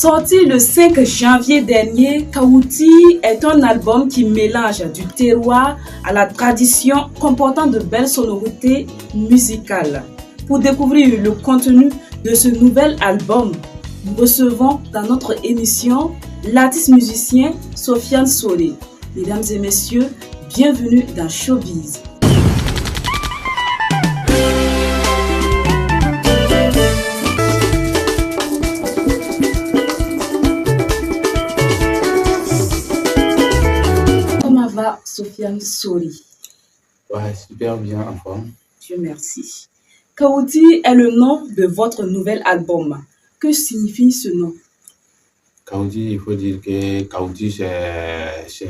Sorti le 5 janvier dernier, Kaouti est un album qui mélange du terroir à la tradition comportant de belles sonorités musicales. Pour découvrir le contenu de ce nouvel album, nous recevons dans notre émission l'artiste musicien Sofiane Solé. Mesdames et messieurs, bienvenue dans Showbiz. Comment va Sofiane Solé? Ouais, super bien en forme. Dieu merci. Kaouti est le nom de votre nouvel album. Que signifie ce nom? Kaouti, il faut dire que Kaouti, c'est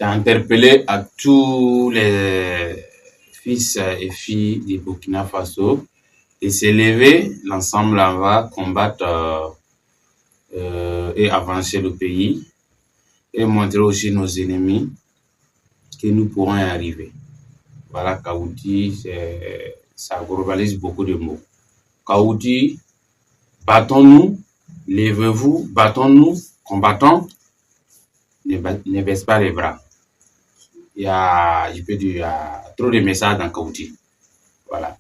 interpellé à tous les fils et filles du Burkina Faso et s'élever, l'ensemble, on va combattre et avancer le pays et montrer aussi nos ennemis que nous pourrons y arriver. Voilà, Kaouti, ça globalise beaucoup de mots. Kaouti, battons-nous, levez-vous, battons-nous, combattons, ne baisse pas les bras. Il y a trop de messages dans Kaouti. Voilà.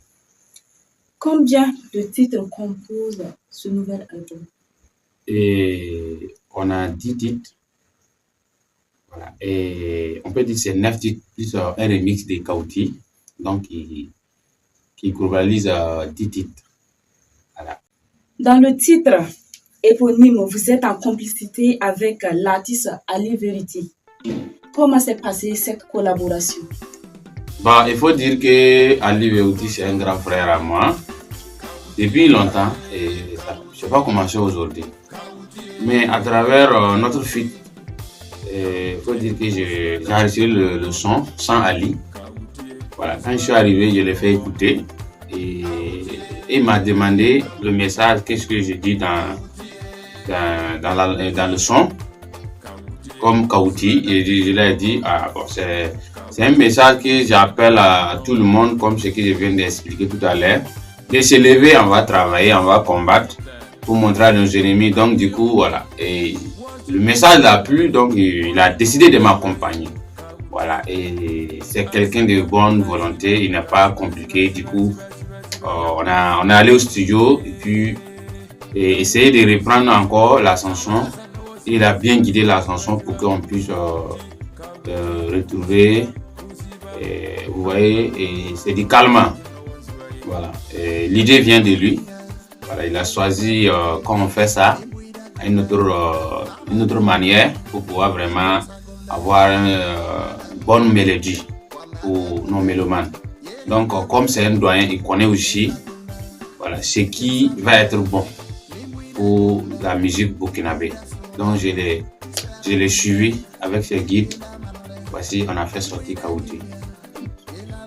Combien de titres composent ce nouvel album? Et on a 10 titres. Voilà. Et on peut dire que c'est 9 titres plus un remix de Kaouti, donc qui globalise 10 titres. Voilà. Dans le titre éponyme, vous êtes en complicité avec l'artiste Ali Verity. Comment s'est passée cette collaboration? Il faut dire que Ali Verity, c'est un grand frère à moi depuis longtemps et ça n'a pas commencé aujourd'hui. Mais à travers notre feat, il faut dire que j'ai enregistré le son sans Ali. Voilà, quand je suis arrivé, je l'ai fait écouter et il m'a demandé le message, qu'est-ce que je dis dans le son, comme Kaouti, et je lui ai dit, c'est un message que j'appelle à tout le monde, comme ce que je viens d'expliquer tout à l'heure, de se lever, on va travailler, on va combattre pour montrer à nos ennemis. Donc du coup, voilà, et le message l'a plu, donc il a décidé de m'accompagner. Voilà, et c'est quelqu'un de bonne volonté, il n'est pas compliqué. Du coup, on est allé au studio et puis essayer de reprendre encore la chanson. Il a bien guidé la chanson pour qu'on puisse retrouver. Vous voyez, et c'est du calme. Voilà, l'idée vient de lui. Voilà, il a choisi quand on fait ça, une autre manière pour pouvoir vraiment avoir une bonne mélodie pour nos mélomanes. Donc, comme c'est un doyen, il connaît aussi voilà, ce qui va être bon pour la musique burkinabé. Donc, je l'ai suivi avec ses guides. Voici, on a fait sortir Kaouti.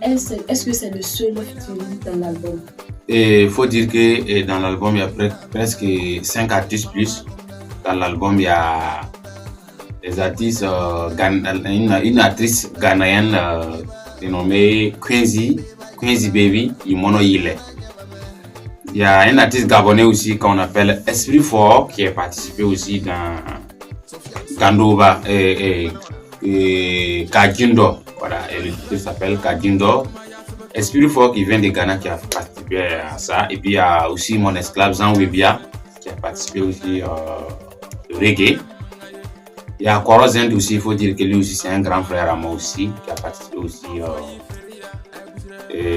Est-ce que c'est le seul featuring dans l'album? Et il faut dire que dans l'album, il y a presque 5 artistes plus. Dans l'album, il y a des artistes, une actrice ghanéenne dénommée Quincy Baby Imono Yile. Il y a un artiste gabonais aussi qu'on appelle Esprit Fort qui a participé aussi dans Gandoba et Kajindo. Voilà, le titre s'appelle Kajindo. Esprit Fort qui vient de Ghana qui a participé à ça. Et puis il y a aussi mon esclave Zan Webia qui a participé aussi au reggae. Il y a Korozend aussi, il faut dire que lui aussi c'est un grand frère à moi aussi qui a participé aussi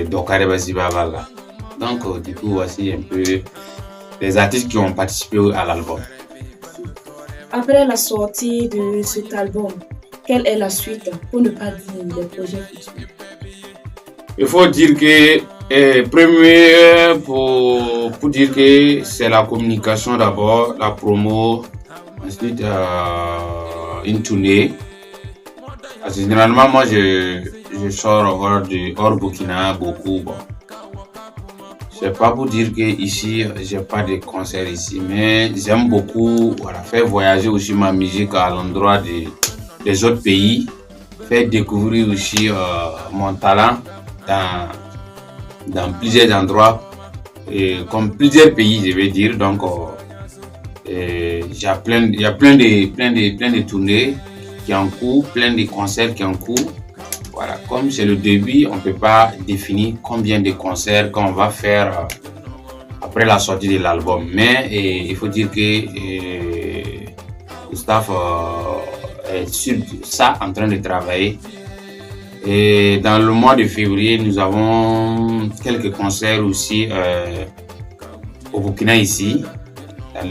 Dokare Bazibabala. Donc du coup voici un peu les artistes qui ont participé à l'album. Après la sortie de cet album, quelle est la suite, pour ne pas dire les projets futurs? Il faut dire que premier pour dire que c'est la communication d'abord, la promo, ensuite une tournée. Parce que généralement moi je sors hors Burkina beaucoup. Bon. C'est pas pour dire que ici j'ai pas de concert ici, mais j'aime beaucoup faire voyager aussi ma musique à l'endroit des autres pays, faire découvrir aussi mon talent dans plusieurs endroits, et comme plusieurs pays je vais dire. Donc Il y a plein de tournées qui sont en cours, plein de concerts qui sont en cours. Voilà, comme c'est le début, on ne peut pas définir combien de concerts qu'on va faire après la sortie de l'album. Mais il faut dire que Gustave est sur ça en train de travailler. Et dans le mois de février, nous avons quelques concerts aussi au Burkina ici, dans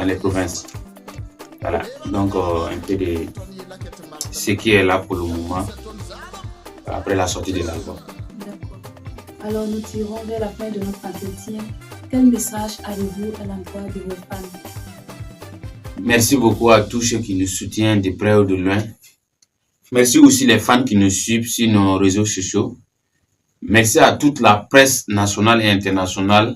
les provinces. Voilà, donc un peu de ce qui est là pour le moment, après la sortie de l'album. D'accord. Alors nous tirons vers la fin de notre entretien. Quel message avez-vous à l'endroit de vos fans? Merci beaucoup à tous ceux qui nous soutiennent de près ou de loin. Merci aussi les fans qui nous suivent sur nos réseaux sociaux. Merci à toute la presse nationale et internationale.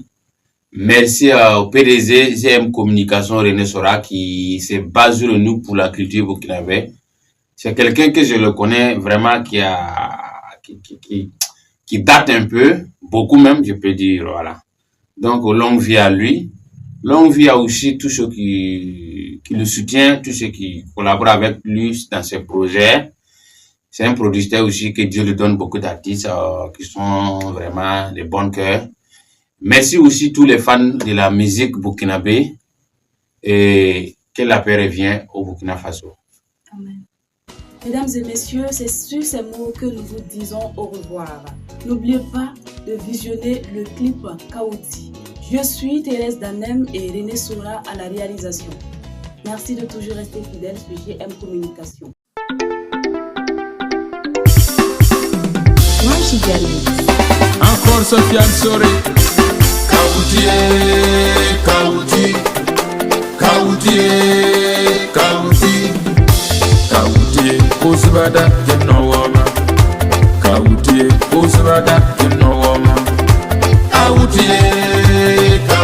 Merci au PDG GM Communication René Sora qui se base sur nous pour la culture burkinabé. C'est quelqu'un que je le connais vraiment qui date un peu, beaucoup même, je peux dire, voilà. Donc, longue vie à lui. Longue vie à aussi tous ceux qui le soutiennent, tous ceux qui collaborent avec lui dans ses projets. C'est un producteur aussi que Dieu lui donne beaucoup d'artistes qui sont vraiment de bon cœur. Merci aussi tous les fans de la musique burkinabé et que la paix revienne au Burkina Faso. Amen. Mesdames et messieurs, c'est sur ces mots que nous vous disons au revoir. N'oubliez pas de visionner le clip Kaouti. Je suis Thérèse Danem et René Sora à la réalisation. Merci de toujours rester fidèle sur GM Communication. Encore Sofiane Soré. Kaouti, Kaouti, Kaouti, Kaouti, Kaouti, Kusbada, Kinowama. Kaouti, Kusbada, Kinowama. Kaouti, Kaouti.